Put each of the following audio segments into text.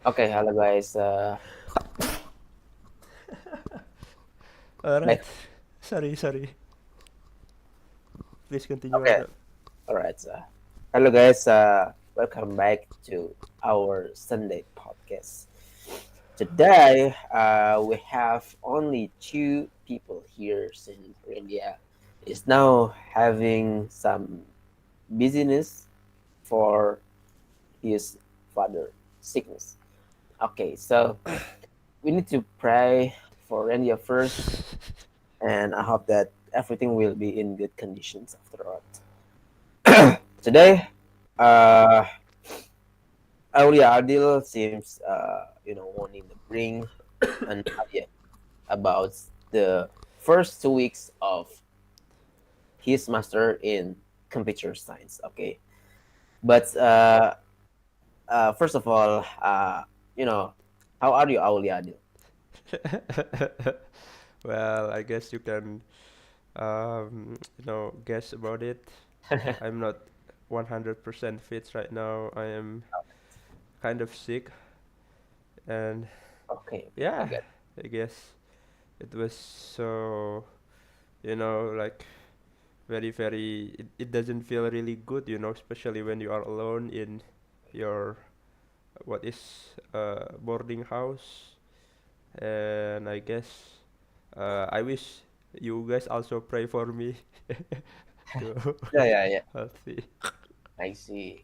Okay, hello guys. All right. Back. Sorry. Please continue, Okay, Arnold. all right. Hello guys. Welcome back to our Sunday podcast. Today, we have only two people here since India is now having some busyness for his father sickness. Okay, so we need to pray for India first, and I hope that everything will be in good conditions after all. Today, uh, Aulia Adil seems, wanting to bring an idea about the first 2 weeks of his master in computer science. Okay, but first of all, you know, how are you, Aulia Adil? Well, I guess you can, guess about it. I'm not 100% fit right now. I am kind of sick, and Okay, I yeah, get. I guess it was so, like it doesn't feel really good, especially when you are alone in your what is boarding house. And I guess I wish you guys also pray for me to Yeah, yeah, yeah. healthy. I see.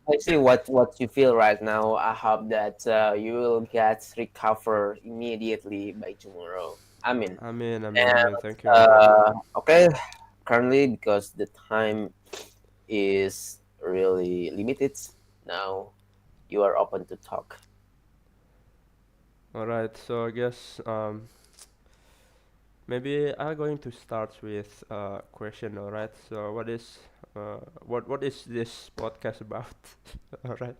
I see what you feel right now. I hope that you will get recover immediately by tomorrow. I mean, Amen. and Thank you, Andra. okay, currently because the time is really limited now, you are open to talk. All right, so I guess maybe I'm going to start with a question. All right, so what is this podcast about? All right,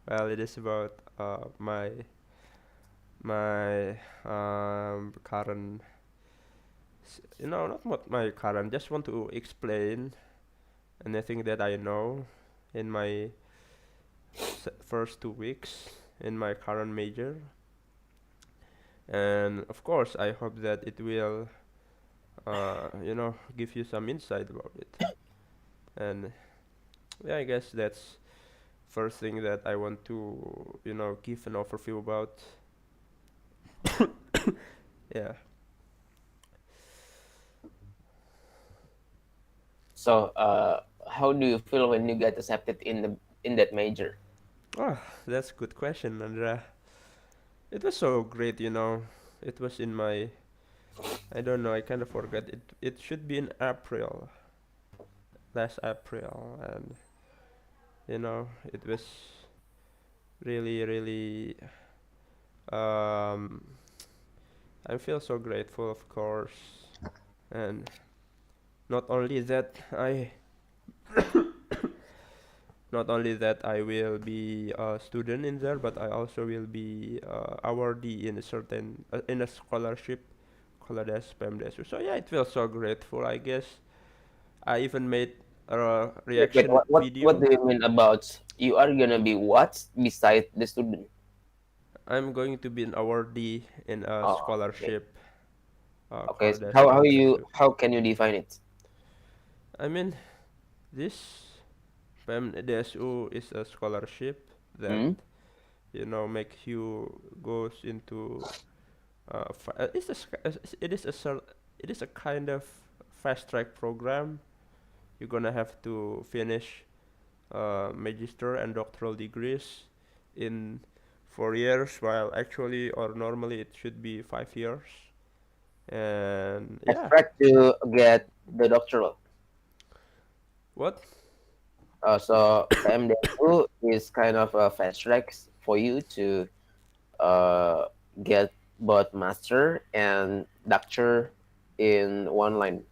well, it is about my current, not what my current. Just want to explain anything that I know in my first 2 weeks in my current major, and of course, I hope that it will, give you some insight about it. And yeah, I guess that's first thing that I want to, give an overview about. Yeah. So, how do you feel when you get accepted in that major? Oh, that's a good question, Andra. It was so great, It was in my, I don't know, I kind of forgot. It should be in April, last April, and it was really. Um, I feel so grateful, of course, and not only that, not only that I will be a student in there, but I also will be awardee in a certain in a scholarship called as PEMDES. So yeah, it feels so grateful. I guess I even made a Wait, reaction what video. do you mean about you are gonna be what beside the student? I'm going to be an awardee in a Oh, okay. scholarship Okay, called so as PEMDES. how can you define it? I mean, this PEMDSU is a scholarship that Hmm? make you goes into it's a, it is a it is a kind of fast track program. You're gonna have to finish magister and doctoral degrees in 4 years, while actually or normally it should be 5 years. And Fast yeah, track to get the doctoral. what? So PMDSU is kind of a fast track for you to uh, get both master and doctor in one line.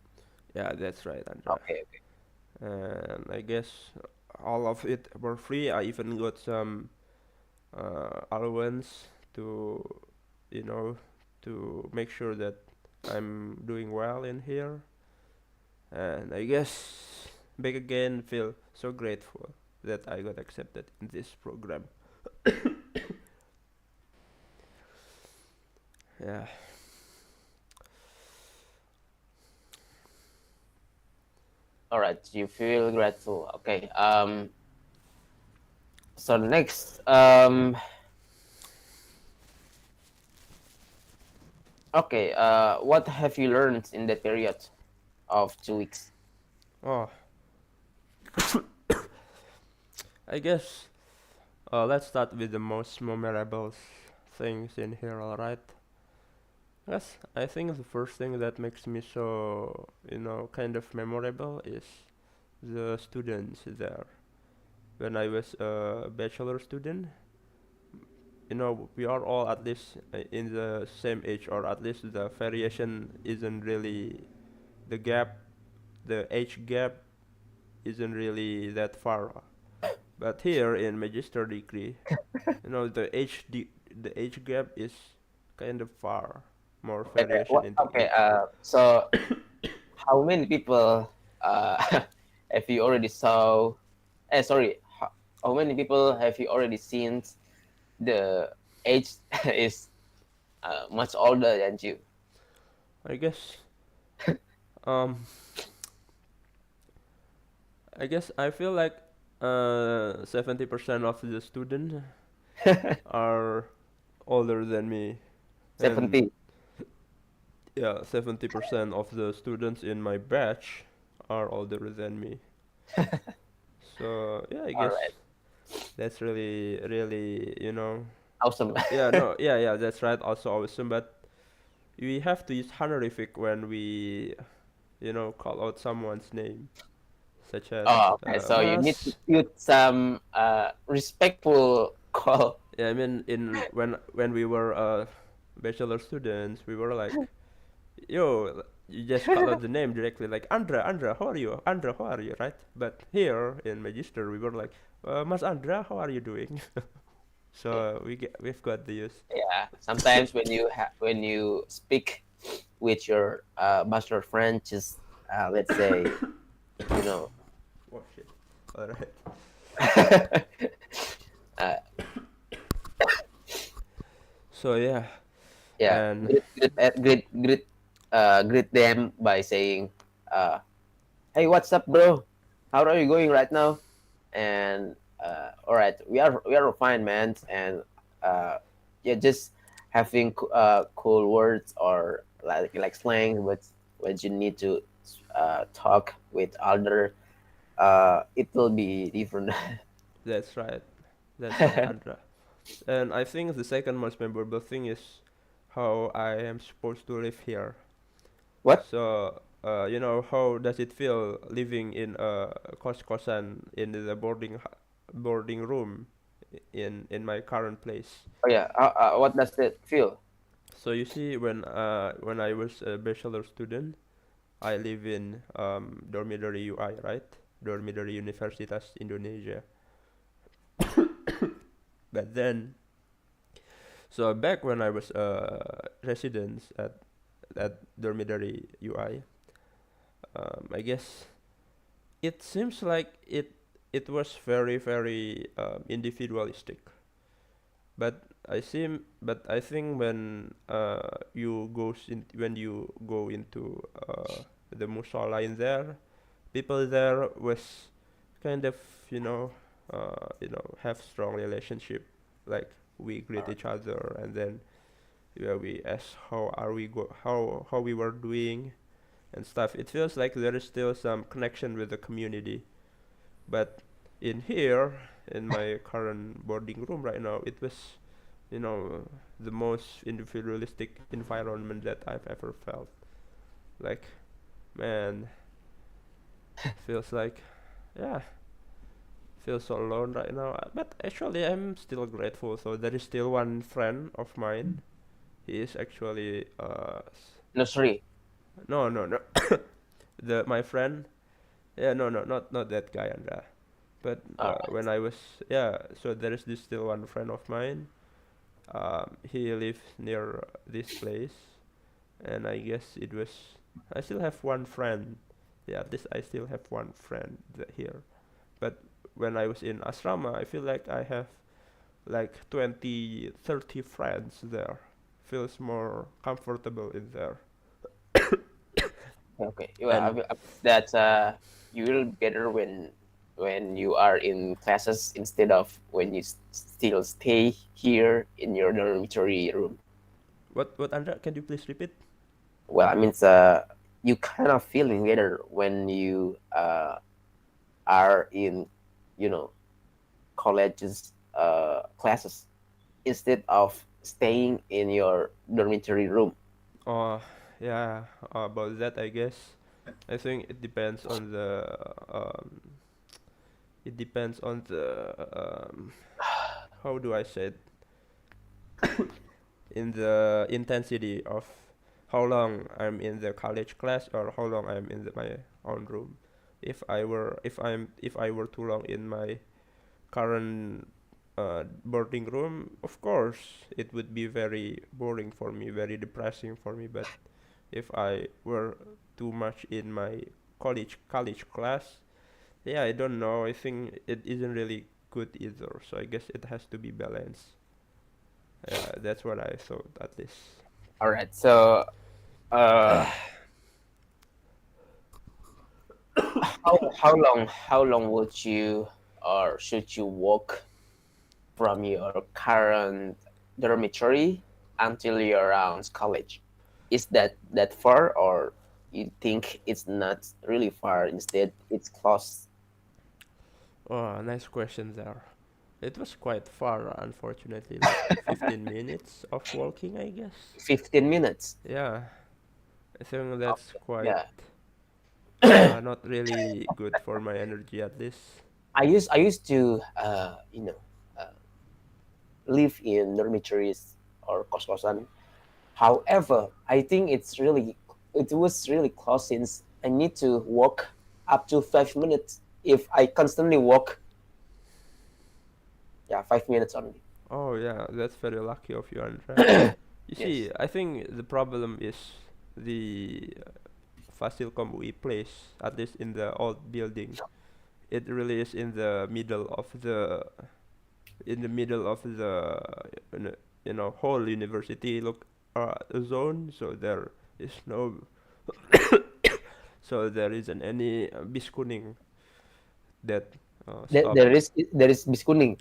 Yeah, that's right, Andra. Okay, okay. And I guess all of it were free. I even got some allowance to, you know, to make sure that I'm doing well in here. And I guess back again feel so grateful that I got accepted in this program. Yeah. All right, you feel grateful. Okay. So next, okay. What have you learned in that period of 2 weeks? Oh, I guess let's start with the most memorable things in here, alright? Yes, I think the first thing that makes me so, kind of memorable is the students there. When I was a bachelor student, we are all at least in the same age, or at least the variation isn't really the gap, the age gap isn't really that far. But here in magister degree, the age gap is kind of far, more Okay. variation in the Okay. age. So how many people have you already saw? Sorry. How many people have you already seen? The age is much older than you. I guess um I guess I feel like 70% of the students are older than me, and 70. yeah, 70% of the students in my batch are older than me. So yeah, I All guess right. that's really really Awesome. yeah, no, yeah, yeah, that's right, also awesome. But we have to use honorific when we call out someone's name, such as Oh, okay. So you need to Mas. use some respectful call. Yeah, I mean, in when we were bachelor students, we were like, yo, you just call out the name directly, like Andra, Andra, how are you? Andra, how are you? Right? But here in Magister, we were like, Mas Andra, how are you doing? So we've got the use. Yeah. Sometimes when you speak with your master friend, just let's say, you know, Oh shit! All right. uh, So yeah, yeah, and greet them by saying, uh, "Hey, what's up, bro? How are you going right now?" And all right, we are fine, man. And yeah, just having cool words or like slang, but when you need to talk with other, it will be different. that's right, that's right, Andra. And I think the second most memorable thing is how I am supposed to live here. What? So, how does it feel living in a kos-kosan in the boarding room in my current place? Oh yeah. What does it feel? So you see, when I was a bachelor student, I live in dormitory UI, right? Dormitory Universitas Indonesia. But then, so back when I was a resident at dormitory UI, I guess it seems like it was very very individualistic. But I think when you go into the musala in there, people there was kind of you know have strong relationship, like we greet each other, and then yeah, we ask how we were doing and stuff. It feels like there is still some connection with the community. But in here, in my current boarding room right now, it was, the most individualistic environment that I've ever felt. Like, man, feels like, yeah, feels so alone right now. But actually, I'm still grateful. So there is still one friend of mine. He is actually, Nursery. no, no, no, my friend. Yeah, no, no, not that guy, Andra. But All when right. I was, yeah, so there is this still one friend of mine. He lives near this place, and I guess it was. I still have one friend. Yeah, at least I still have one friend here. But when I was in asrama, I feel like I have like 20, 30 friends there. feels more comfortable in there. Okay. Well, And that you will better when you are in classes instead of when you still stay here in your dormitory room. what Andra? Can you please repeat? Well, I mean, you kind of feeling better when you are in, you know, colleges classes instead of staying in your dormitory room. Oh, yeah, about that, I guess. I think um, it depends on the how do I say it? In the intensity of how long I'm in the college class or how long I'm in my own room. If I were too long in my current boarding room, of course it would be very boring for me, very depressing for me. But if I were too much in my college class, yeah, I don't know. I think it isn't really good either. So I guess it has to be balanced. Yeah, that's what I thought at least. All right. So, uh, how long would you or should you walk from your current dormitory until you're around college? Is that far, or you think it's not really far? Instead, it's close. Oh, nice question there. It was quite far, unfortunately, like 15 minutes of walking, I guess. 15 minutes. Yeah, I think that's quite Yeah. not really good for my energy at least. I used to live in dormitories or kos-kosan. However, I think it was really close since I need to walk up to 5 minutes. If I constantly walk, yeah, 5 minutes only. Oh yeah, that's very lucky of you, Andra. You see, Yes. I think the problem is the Fasilcom we place, at least in the old building. It really is in the middle of the you know, whole university look zone. So there is no so there isn't any biskuning that stop. There is biskuning.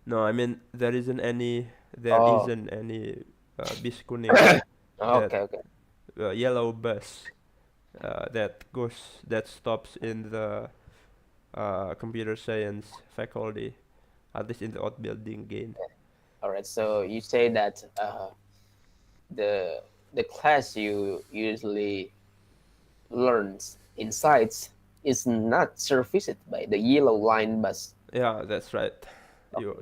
No, I mean there Oh, isn't any biskuning that okay, okay. yellow bus that stops in the computer science faculty, at least in the outbuilding gain. All right. So you say that the the class you usually learns inside is not serviced by the yellow line bus. Yeah, that's right. You.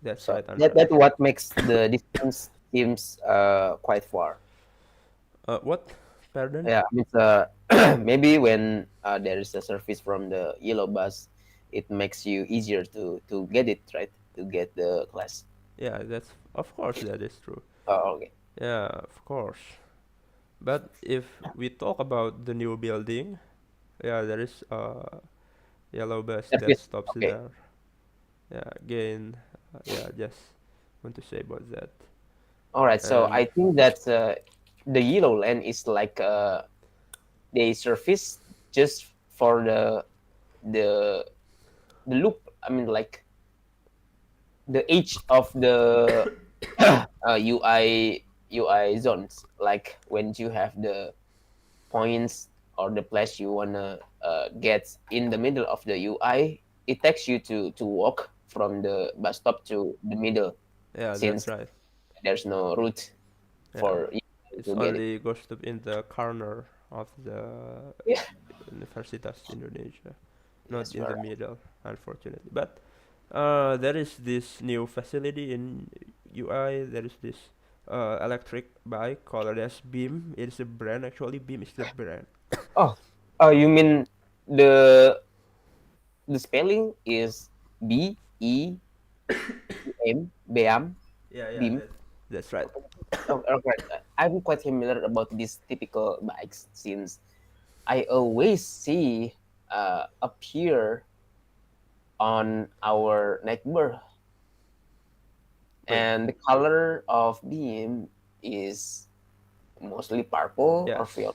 That's So right, that Andra. that what makes the distance seems quite far. What? Pardon? Yeah, it's maybe when there is a service from the yellow bus, it makes you easier to get it right to get the class. Yeah, that's of course that is true. Oh, okay. Yeah, of course. But if we talk about the new building, yeah, there is a yellow bus that Service. stops Okay. there. Yeah, again, yeah, just want to say about that. All right. So And I think that the yellow line is like they service just for the the loop. I mean, like the edge of the UI zones. Like when you have the points or the place you wanna get in the middle of the UI, it takes you to walk from the bus stop to the middle, yeah, that's since right. there's no route Yeah, for you it's to get it. only goes to in the corner of the Yeah. Universitas Indonesia, not Yes, you in are the right. middle, unfortunately. But there is this new facility in UI. There is this electric bike called as Beam. It is a brand actually. Beam is the brand. Oh, you mean the the spelling is BEM, Yeah, yeah, beam. that's right. Oh, okay. I'm quite familiar about these typical bikes since I always see appear on our neighbor, Wait, and the color of beam is mostly purple or violet.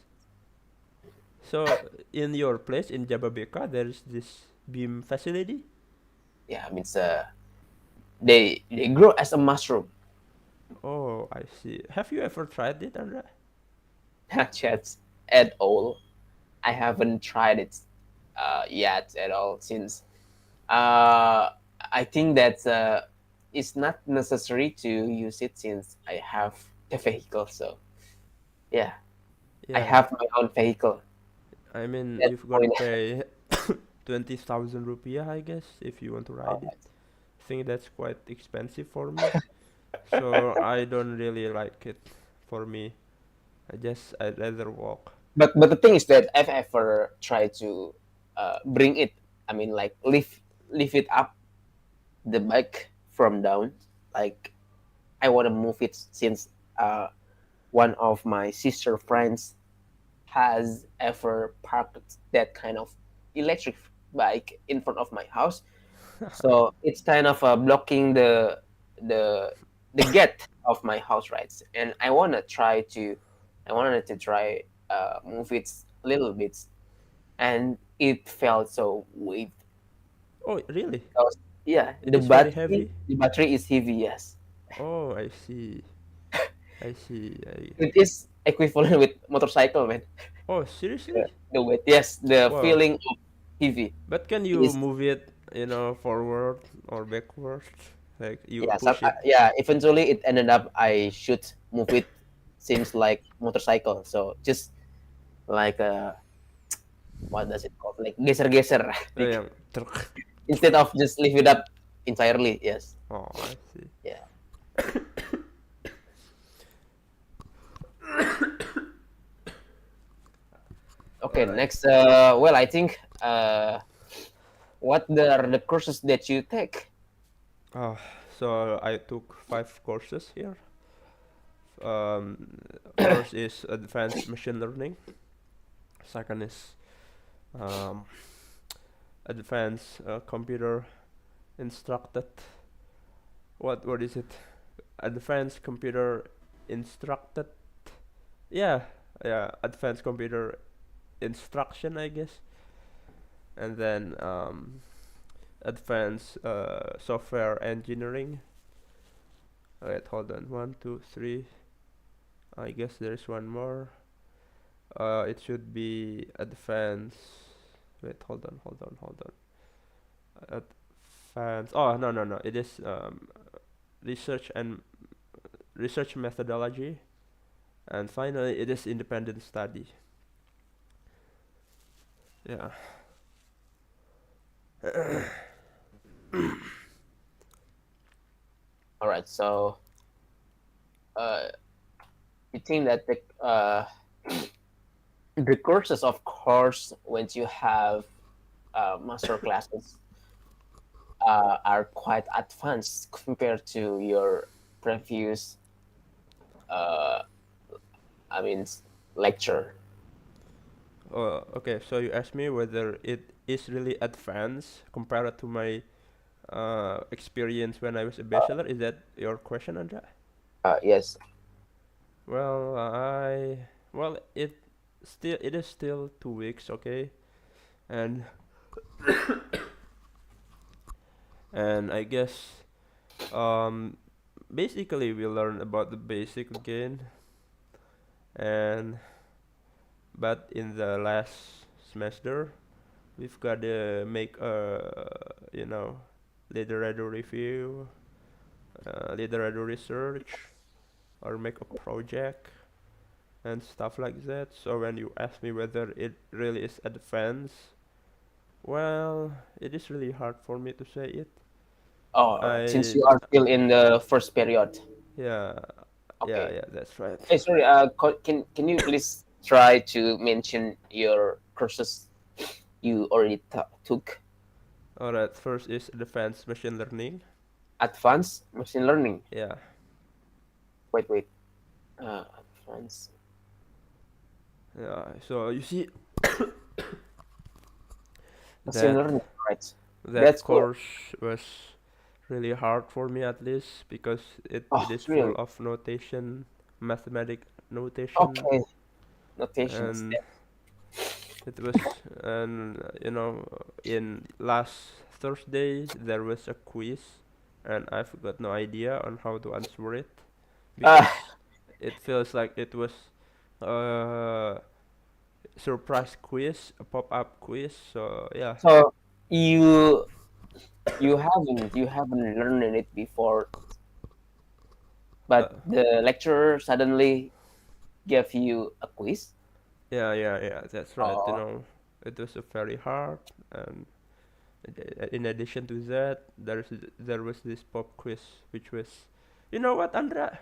Yes. So in your place in Jababeka, there is this beam facility. Yeah, I mean, they grow as a mushroom. Oh, I see. Have you ever tried it, Andra? Not yet at all. I haven't tried it yet at all since I think that it's not necessary to use it since I have the vehicle. So yeah, I Yeah. have my own vehicle. I mean, That's you've the got to point. pay 20,000 rupiah, I guess, if you want to ride it. Alright. I think that's quite expensive for me. So I don't really like it for me. I'd rather walk. But the thing is that I've ever tried to bring it. I mean, like lift it up the bike from down. Like I want to move it since one of my sister friends has ever parked that kind of electric bike in front of my house. So it's kind of blocking the the gate of my house, right? And I wanted to try move it a little bit, and it felt so weak. Oh, really? Because, yeah, It is very heavy? the battery is heavy. Yes, Oh, I see. I see. it is equivalent with motorcycle, man. Oh, seriously? The weight, yes, the Wow. feeling of heavy But can you is. move it, forward or backward? Like you Yeah, push it. yeah. Eventually, it ended up I should move it. Seems like motorcycle, so just like what does it called? Like geser-geser, like Yang truk. instead of just leave it up entirely. Yes. Oh, I see. Yeah. Okay. Alright. Next. Well, I think. What are the courses that you take? Uh, so I took 5 courses here. Um, First is advanced machine learning. Second is um, advanced computer instructed. What is it? Advanced computer instructed. Yeah, yeah. Advanced computer instruction, I guess. And then advanced software engineering. Wait, hold on. One, two, three. I guess there's one more. It should be advanced. Wait, hold on. Advanced. Oh, no, no, no. It is research and research methodology, and finally, it is independent study. Yeah. All right. So, uh, you think that the courses, of course, when you have master classes, are quite advanced compared to your previous, uh, I mean, lecture. Okay. So you asked me whether it is really advanced compared to my experience when I was a bachelor. Is that your question, Andra? Yes. Well, it is still 2 weeks, okay, and I guess um basically we learn about the basic again, and but in the last semester we've got to make a literary review, literary research, or make a project and stuff like that. So when you ask me whether it really is advanced, well, it is really hard for me to say it. Oh, all right. Since I you are still in the first period. Yeah, Okay. yeah, that's right. Hey, sorry. Can you please try to mention your courses you already took? All right, first is advanced machine learning. Advanced machine learning. Yeah, Wait. Uh, Advanced yeah. So you see machine that learning. Right. that That's cool. course was really hard for me, at least because it Oh, is full really? of notation. mathematic notation, Okay, notations. and it was, and in last Thursday there was a quiz, and I've got no idea on how to answer it Uh, because it feels like it was a surprise quiz, a pop-up quiz. So yeah, so you you haven't learned it before, uh, but the lecturer suddenly gave you a quiz. yeah, that's right. Oh, It was a very hard, and in addition to that, there was this pop quiz, which was, you know what, Andra?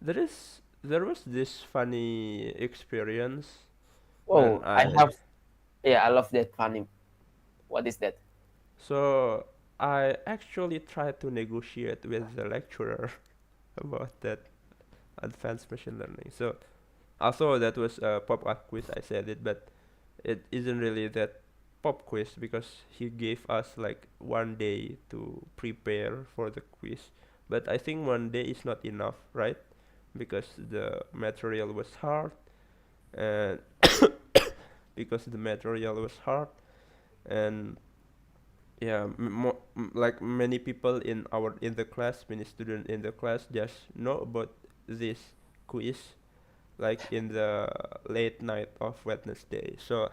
There was this funny experience when oh, I I have. Yeah, I love that funny. What is that? so I actually tried to negotiate with the lecturer about that advanced machine learning. So although that was a pop-up quiz, I said it, but it isn't really that pop quiz because he gave us like 1 day to prepare for the quiz. But I think 1 day is not enough, right? Because the material was hard, and because the material was hard, and yeah, like many people in the class, many students in the class just know about this quiz like in the late night of Wednesday. So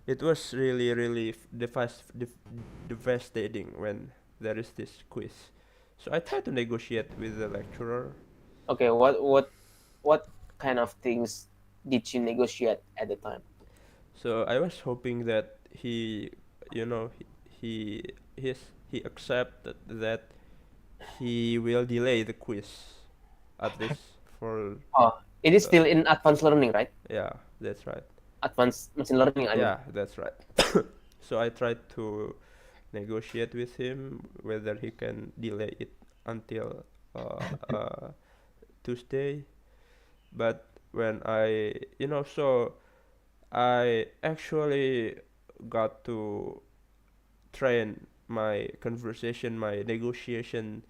it was really devastating when there is this quiz. So I tried to negotiate with the lecturer. Okay, what kind of things did you negotiate at the time? So I was hoping that you know, he he accepted that he will delay the quiz at least for Oh, it is uh, still in advanced learning, right? yeah, that's right. Advanced machine learning, I mean. Yeah, that's right. So I tried to negotiate with him whether he can delay it until Tuesday. But when so I actually got to train my conversation, my negotiation,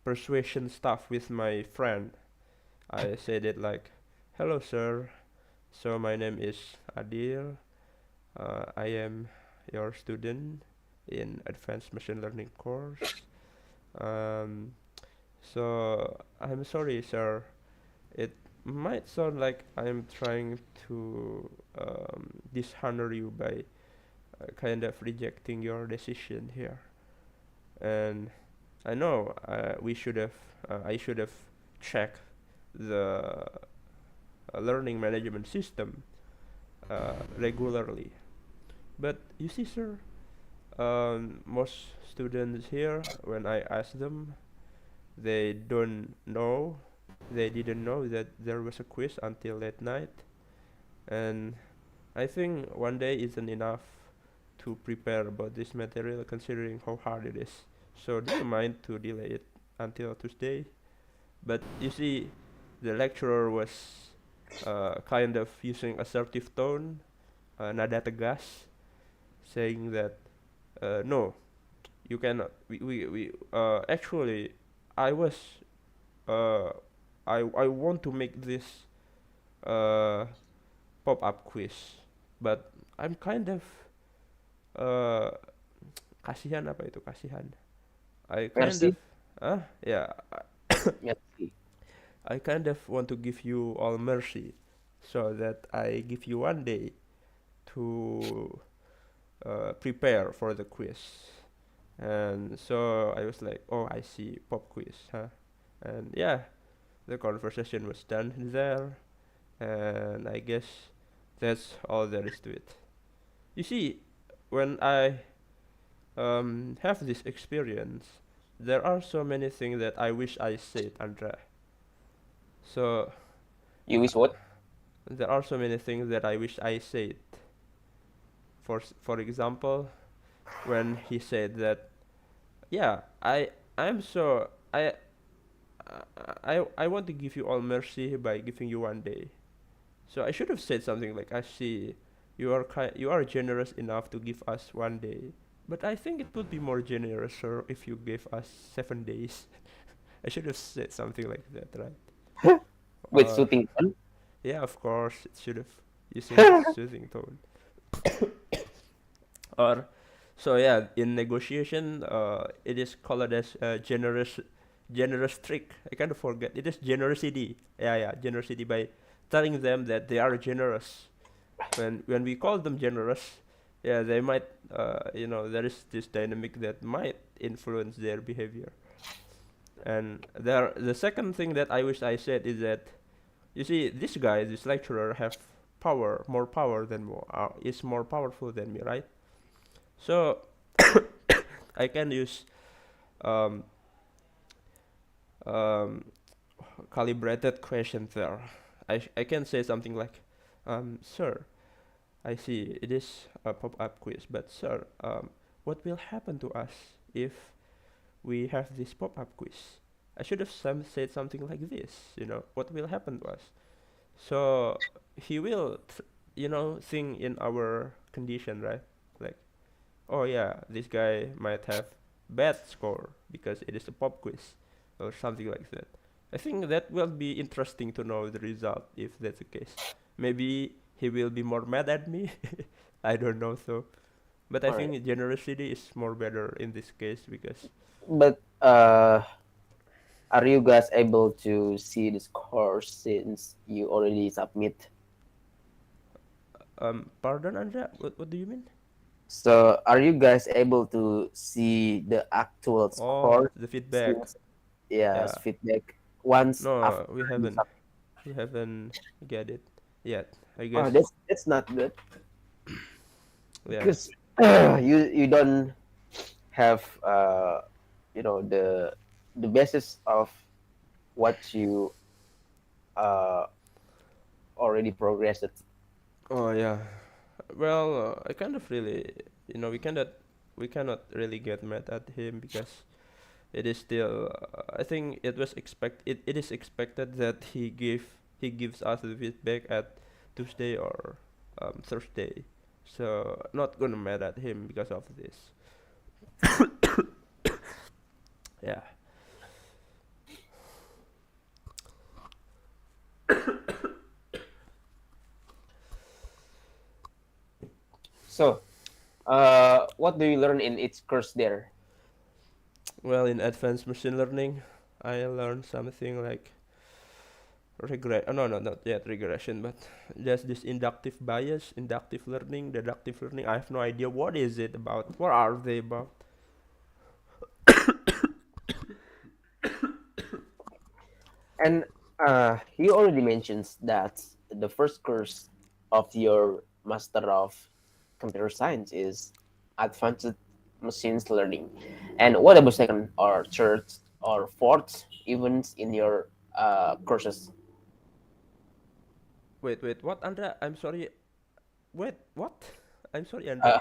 persuasion stuff with my friend. I said it like, "Hello, sir. So my name is Adil. I am your student in advanced machine learning course. Um, so I'm sorry, sir. It might sound like I'm trying to dishonor you by kind of rejecting your decision here. And I know I should have checked the learning management system regularly. But you see, sir, most students here, when I ask them, they don't know, they didn't know that there was a quiz until late night, and I think 1 day isn't enough to prepare about this material considering how hard it is. So do you mind to delay it until Tuesday? But you see, the lecturer was kind of using assertive tone, nada tegas, saying that no, you cannot. We actually, I was uh, I want to make this uh, pop-up quiz, but I'm kind of uh, kasihan apa itu kasihan. I kind of Merci. yeah, Merci. I kind of want to give you all mercy, so that I give you 1 day to prepare for the quiz. And so I was like, oh, I see, pop quiz, huh? And yeah, the conversation was done there, and I guess that's all there is to it. You see, when I have this experience, there are so many things that I wish I said, Andra. So You wish what? there are so many things that I wish I said. For example, when he said that, yeah, I'm so I want to give you all mercy by giving you 1 day. So I should have said something like, I see you are generous enough to give us 1 day, but I think it would be more generous, sir, if you gave us 7 days. I should have said something like that, right? with Or shooting one. yeah, of course, it should have using soothing tone. Or so yeah, in negotiation, it is called as generous trick. I kind of forget. It is generosity. Yeah, yeah, generosity by telling them that they are generous. When we call them generous, yeah, they might there is this dynamic that might influence their behavior. And the second thing that I wish I said is that you see this guy, this lecturer, have more power than more is more powerful than me, right? So I can use um, um, calibrated questions there. I can say something like, sir, I see it is a pop-up quiz, but sir, what will happen to us if we have this pop-up quiz? I should have said something like this, what will happen to us? So he will, think in our condition, right? Like, oh yeah, this guy might have bad score because it is a pop quiz or something like that. I think that will be interesting to know the result if that's the case. Maybe he will be more mad at me. I don't know so. But I All right, think generosity is more better in this case because but are you guys able to see the scores since you already submit? pardon Andrea, what do you mean? So are you guys able to see the actual Oh, score the feedback. since yes Yeah. feedback once No, after we you haven't submit? we haven't get it yet. I Oh, guess. that's not good Yeah. because you don't have the basis of what you uh already progressed. Oh yeah. Well, I kind of really, we cannot really get mad at him because it is still. I think it is expected that he gives us the feedback at Tuesday or Thursday. So not gonna mad at him because of this. Yeah. So what do you learn in each course there? Well, in advanced machine learning, I learned something like no, no, not yet regression, but there's this inductive bias, inductive learning, deductive learning. I have no idea what is it about. What are they about? And he already mentions that the first course of your Master of Computer Science is Advanced Machines Learning. And what about second or third or fourth events in your courses? Wait, what, Andra? I'm sorry. Wait, what? I'm sorry, Andra. Uh,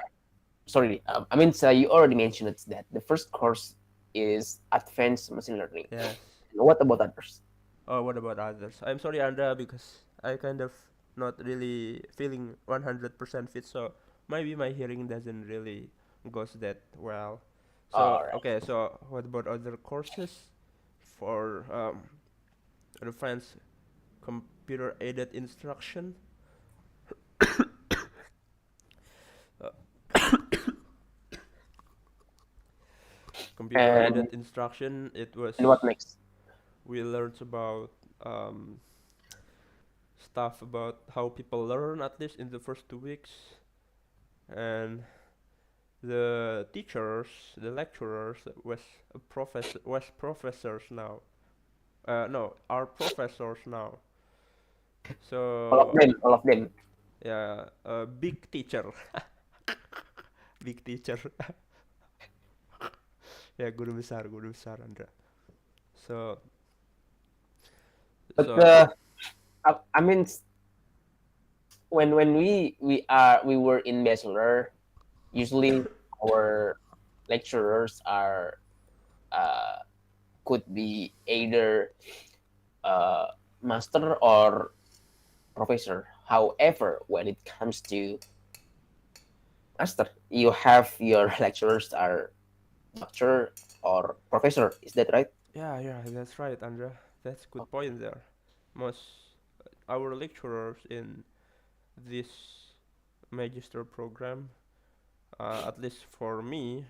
sorry, I mean, so you already mentioned that the first course is Advanced Machine Learning. Yes. And what about others? Oh, what about others? I'm sorry, Andra, because I kind of not really feeling 100% fit, so maybe my hearing doesn't really goes that well. All So, right. okay, so what about other courses for advanced computer aided instruction? Uh, computer And aided instruction, it was, what next? we learned about um, stuff about how people learn, at least in the first 2 weeks, and the teachers, the lecturers was professors now. No, are professors now. All of So them, all of them. yeah, big teacher, big teacher. Ya, guru besar Andra. So But so I mean, when we were in bachelor, usually our lecturers are uh, could be either uh, master or professor. However, when it comes to master, you have your lecturers are doctor or professor. Is that right? yeah, yeah, that's right, Andra. That's good point there. most our lecturers in this magister program, at least for me,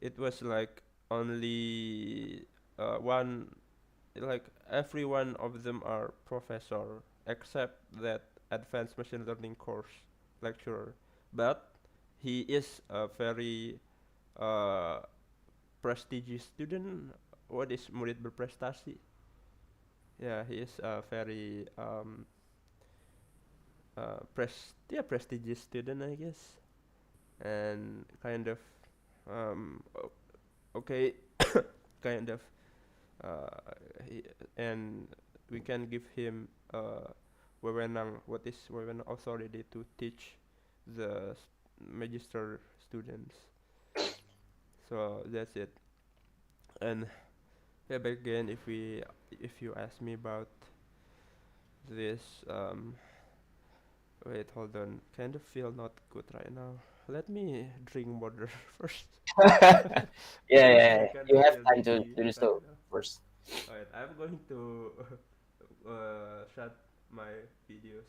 it was like only one, like every one of them are professor except that advanced machine learning course lecturer, but he is a very uh, prestigious student. What is murid berprestasi? Yeah, he is a very yeah, prestigious student, I guess, and kind of okay, kind of uh, he, and we can give him wewenang, what is wewenang authority to teach the magister students. So that's it. And yeah, back again, if you ask me about this, wait, hold on, kind of feel not good right now. Let me drink water first. Yeah, Because yeah, I yeah. kind You of have feel time dizzy to do right so now. first. Alright, I'm going to shut my videos.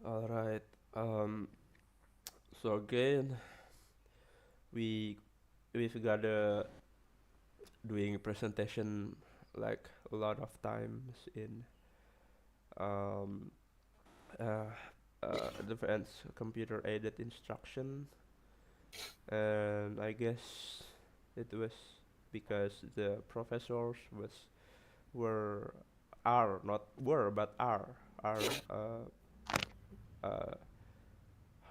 Alright, um, so again, we we've got doing presentation like a lot of times in um, uh, advanced computer aided instruction, and I guess it was because the professors were are not were but are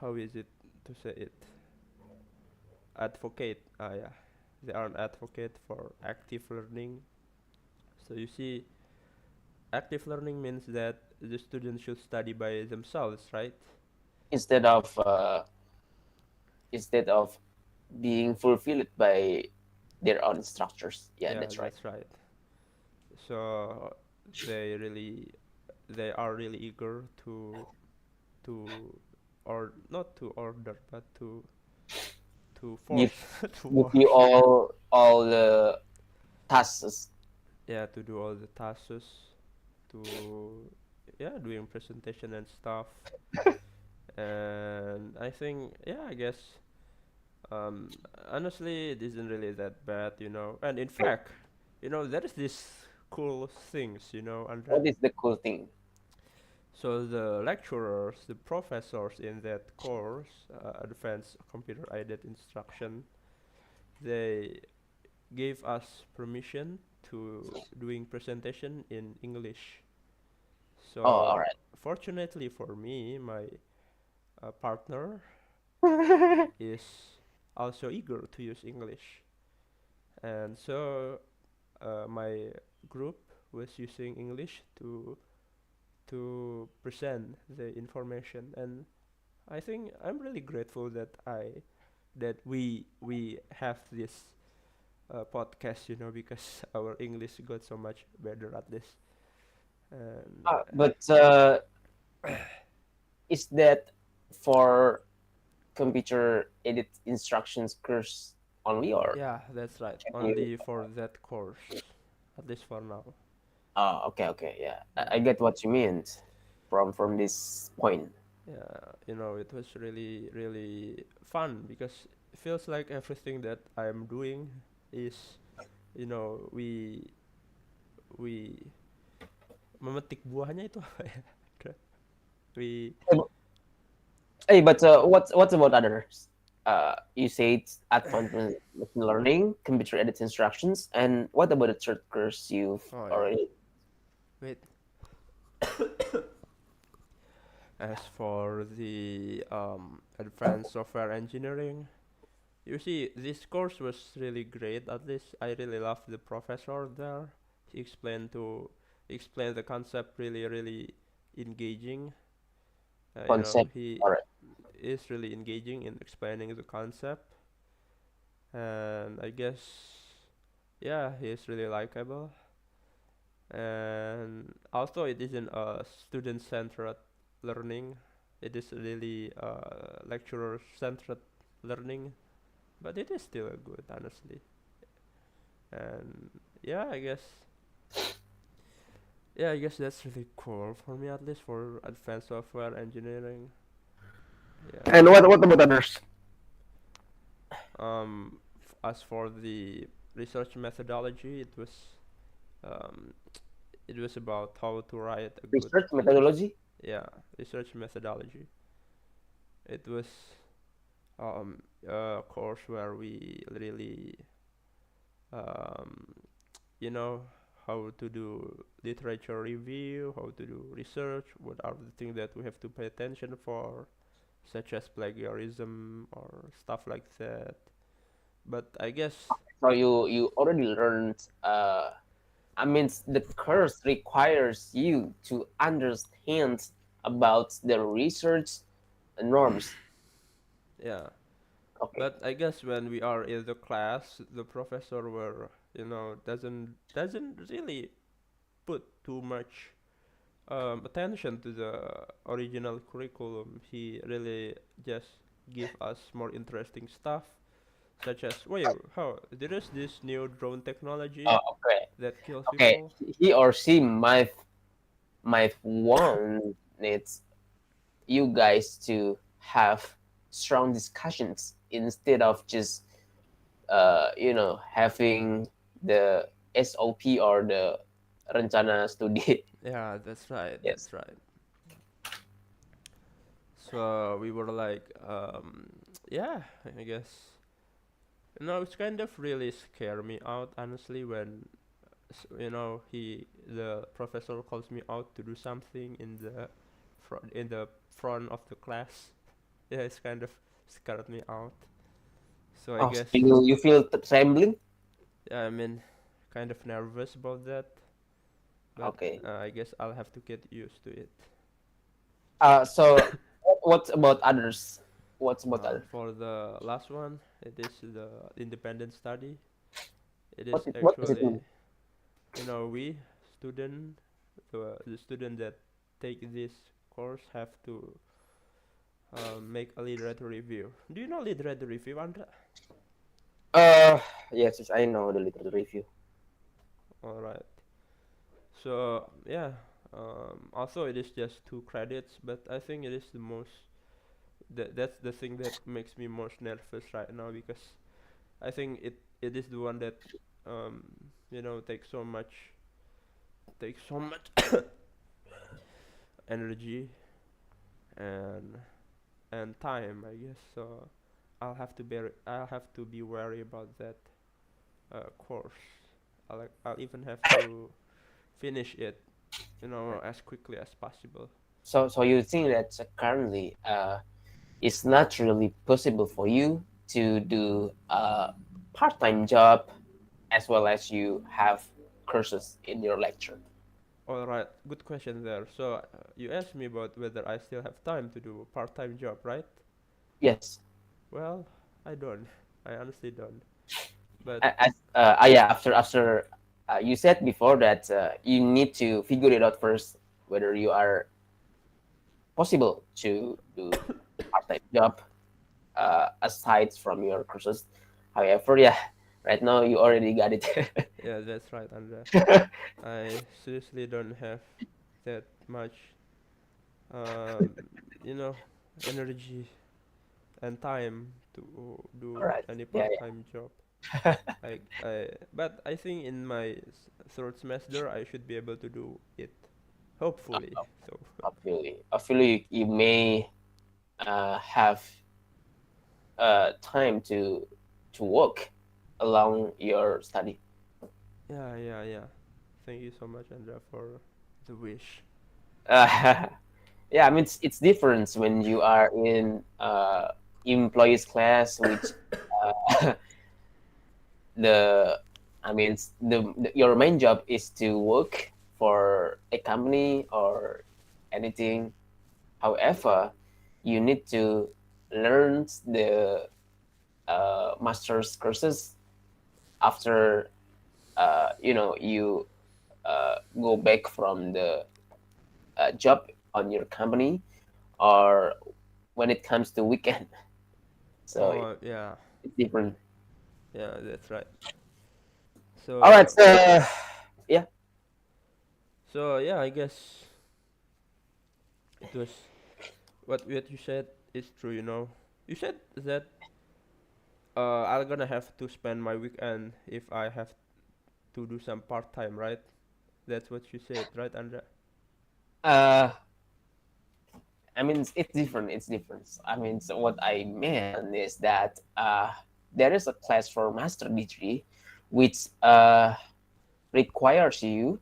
how is it to say it, advocate, yeah, they are an advocate for active learning. So you see, active learning means that the students should study by themselves, right? Instead of instead of being fulfilled by their own structures. Yeah, Yeah, that's right. that's right. So they really they are really eager to or not to order but to Give force to give you force, all the tasks yeah, to do all the tasks, to yeah, doing presentation and stuff. And I think, yeah, I guess um honestly it isn't really that bad, you know. And in fact, you know, there is this cool things, you know, Andre. what is the cool thing? So the lecturers, the professors in that course, advanced computer aided instruction, they gave us permission to doing presentation in English. Oh, all So right. fortunately for me, my partner is also eager to use English, and so my group was using English to present the information. And I think I'm really grateful that we have this podcast, you know, because our English got so much better at this. And But is that for computer edit instructions course only, or yeah, that's right. can you? Only for that course, at least for now. Oh, okay, okay, yeah. I Yeah, get what you meant from this point. yeah. You know, it was really really fun because it feels like everything that I'm doing is, you know, we memetik buahnya itu apa ya? We Hey, but what's about others? You said advanced machine learning, computer edit instructions, and what about the third course you've oh yeah. already? Wait. As for the advanced software engineering, you see, this course was really great. At least I really loved the professor there. He explained the concept really really engaging. You know, Concept? he All right. is really engaging in explaining the concept, and I guess yeah, he is really likable. And also it isn't a student-centered learning. It is really lecturer-centered learning, but it is still good, honestly. And yeah, I guess that's really cool for me, at least for advanced software engineering. Yeah. And what about others? As for the research methodology, um, it was about how to write a good Research methodology? yeah research methodology. It was a course where we really um, you know how to do literature review, how to do research, what are the things that we have to pay attention for, such as plagiarism or stuff like that. But I guess So you already learned. I mean, the course requires you to understand about the research norms. yeah, Okay. but I guess when we are in the class, the professor were doesn't really put too much attention to the original curriculum. He really just give us more interesting stuff, such as wait, how there is this new drone technology Oh, okay. that kills Okay. people. He or she might want needs you guys to have strong discussions instead of just having the SOP or the rencana studi. Yeah, that's right. Yes. That's right. So we were like, yeah, I guess. It's kind of really scare me out, honestly, when the professor calls me out to do something in the front of the class. Yeah, it's kind of scared me out. So I Oh, so guess, you feel trembling? yeah, I mean, kind of nervous about that, but Okay. I guess I'll have to get used to it. So what about others? What's about others? For the last one, it is the independent study. It is What does it actually, mean? we student, the student that take this course have to make a literature review. Do you know literature review, Andra? Uh, yes, yes, I know the literature review. All right. So yeah, also it is just 2 credits, but I think it is the most that's the thing that makes me most nervous right now because I think it is the one that um takes so much energy and time, I guess. So I'll have to be wary about that course. I'll even have to finish it, as quickly as possible. So you think that currently it's not really possible for you to do a part-time job as well as you have courses in your lecture. All right, good question there. So you asked me about whether I still have time to do a part-time job, right? Yes. Well, I don't. I honestly don't. But Yeah. After you said before that you need to figure it out first whether you are possible to do part-time job aside from your courses. However, yeah, right now you already got it. yeah, that's right, Andra. I seriously don't have that much, um, you know, energy and time to All do right. any Yeah, part-time job. But I think in my third semester I should be able to do it, hopefully. yeah. So Hopefully you may have time to work along your study. yeah, yeah, yeah. Thank you so much, Andrea, for the wish. Uh, yeah, I mean it's different when you are in employees class, which uh, the I mean your main job is to work for a company or anything. However, you need to learn the master's courses after you go back from the job on your company, or when it comes to weekend. So Oh yeah, it's different. yeah, that's right. All right, So so yeah. so yeah, I guess it was what you said is true. You know, you said that I'm gonna have to spend my weekend if I have to do some part time, right? That's what you said, right, Andra? Uh, I mean, it's different. It's different. I mean, so what I meant is that there is a class for master degree, which requires you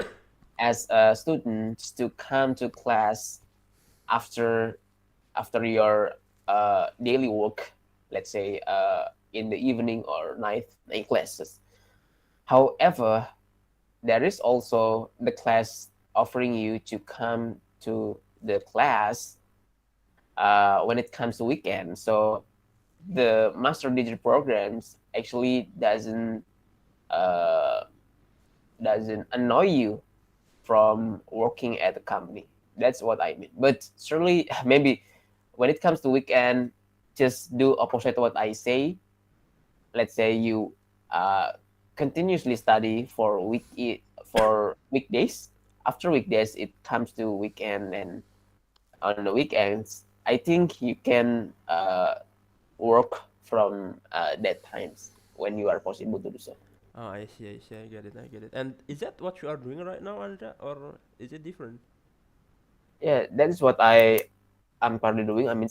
as a student to come to class after your daily work, let's say in the evening or night classes. However, there is also the class offering you to come to the class when it comes to weekend. So the master degree programs actually uh, doesn't annoy you from working at the company. That's what I mean. But surely, maybe when it comes to weekend, just do opposite what I say. Let's say you uh, continuously study for for weekdays. After weekdays, it comes to weekend, and on the weekends, I think you can work from that times when you are possible to do so. Oh, I see, I get it, I get it. And is that what you are doing right now, Andra, or is it different? Yeah, that is what I'm currently doing. I mean,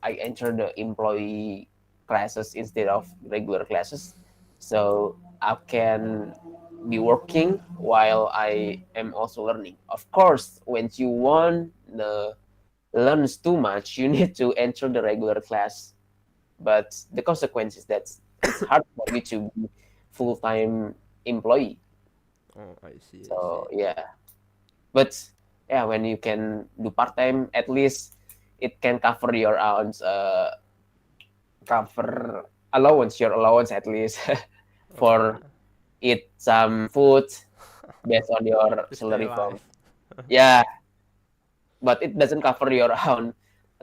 I enter the employee classes instead of regular classes, so I can be working while I am also learning. Of course, when you want the learns too much, you need to enter the regular class. But the consequence is that it's hard for you to be full time employee. Oh, I see, I So see. yeah, but yeah, when you can do part time, at least it can cover your own cover allowance, your allowance at least Oh for yeah, eat some food based on your to stay salary from. alive. Yeah, but it doesn't cover your own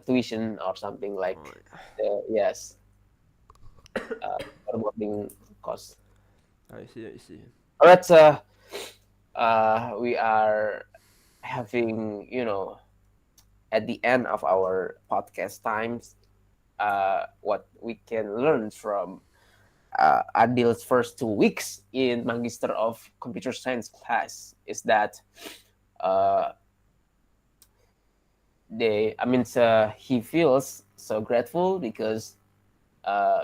tuition or something Oh like yeah, yes, your boarding cost. I see, I see. All right, so we are having at the end of our podcast times what we can learn from Adil's first 2 weeks in Magister of Computer Science class is that uh, he feels so grateful because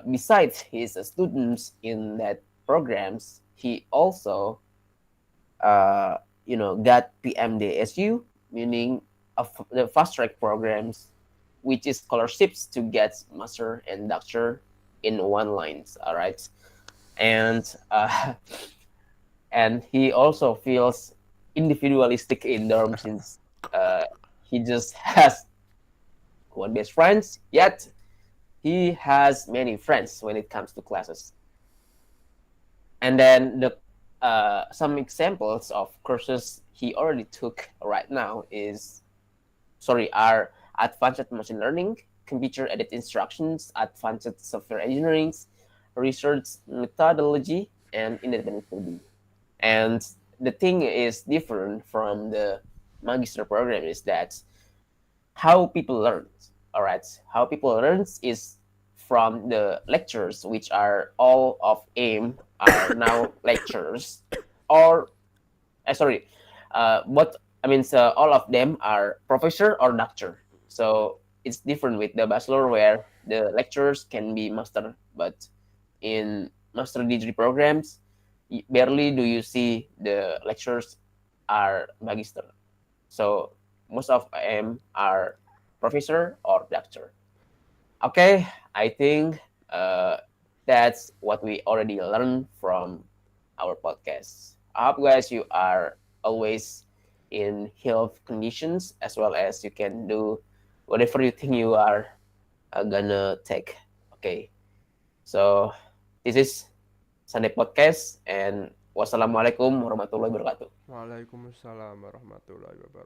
besides his students in that programs, he also uh, got PMDSU, meaning the fast track programs, which is scholarships to get master and doctor in one lines. All right, and and he also feels individualistic in dorm since uh, he just has one best friends, yet he has many friends when it comes to classes. And then the some examples of courses he already took right now are advanced machine learning, computer aided instructions, advanced software engineering, research methodology, and independent study. And the thing is different from the magister program is that how people learn. All right, how people learn is from the lectures, which are all of AIM are now lectures, or sorry, but I mean, so all of them are professor or doctor. So it's different with the bachelor where the lectures can be master, but in master degree programs, barely do you see the lectures are magister. So most of them are professor or doctor. Okay, I think uh, that's what we already learned from our podcast. I hope guys you are always in health conditions as well as you can do whatever you think you are gonna take. Okay, so this is Sunday podcast and Wassalamualaikum warahmatullahi wabarakatuh. Waalaikumsalam warahmatullahi wabarakatuh.